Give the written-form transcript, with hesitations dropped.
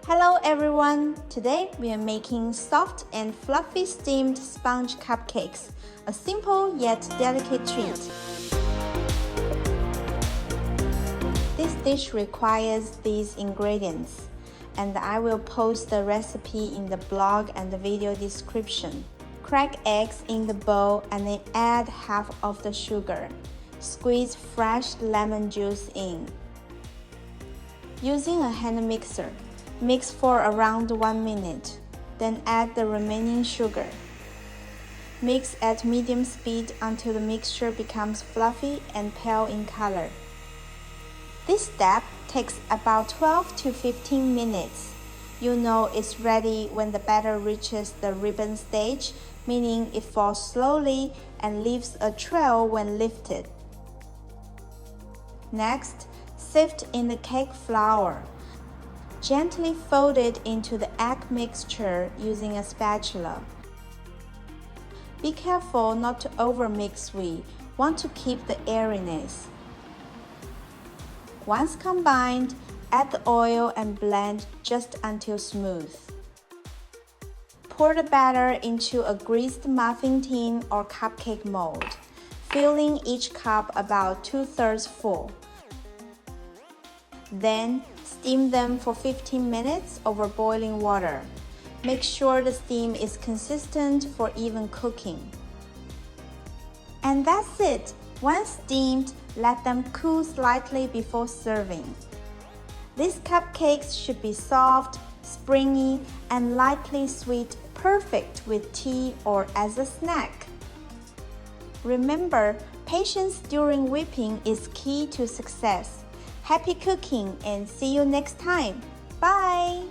Hello everyone! Today we are making soft and fluffy steamed sponge cupcakes, a simple yet delicate treat. This dish requires these ingredients, and I will post the recipe in the blog and the video description. Crack eggs in the bowl and then add half of the sugar. Squeeze fresh lemon juice in. Using a hand mixer, mix for around 1 minute, then add the remaining sugar. Mix at medium speed until the mixture becomes fluffy and pale in color. This step takes about 12 to 15 minutes. You'll know it's ready when the batter reaches the ribbon stage, meaning it falls slowly and leaves a trail when lifted. Next, sift in the cake flour. Gently fold it into the egg mixture using a spatula. Be careful not to overmix. We want to keep the airiness. Once combined, add the oil and blend just until smooth. Pour the batter into a greased muffin tin or cupcake mold, filling each cup about 2/3 full. Then, steam them for 15 minutes over boiling water. Make sure the steam is consistent for even cooking. And that's it! Once steamed, let them cool slightly before serving. These cupcakes should be soft, springy, and lightly sweet, perfect with tea or as a snack. Remember, patience during whipping is key to success. Happy cooking and see you next time. Bye!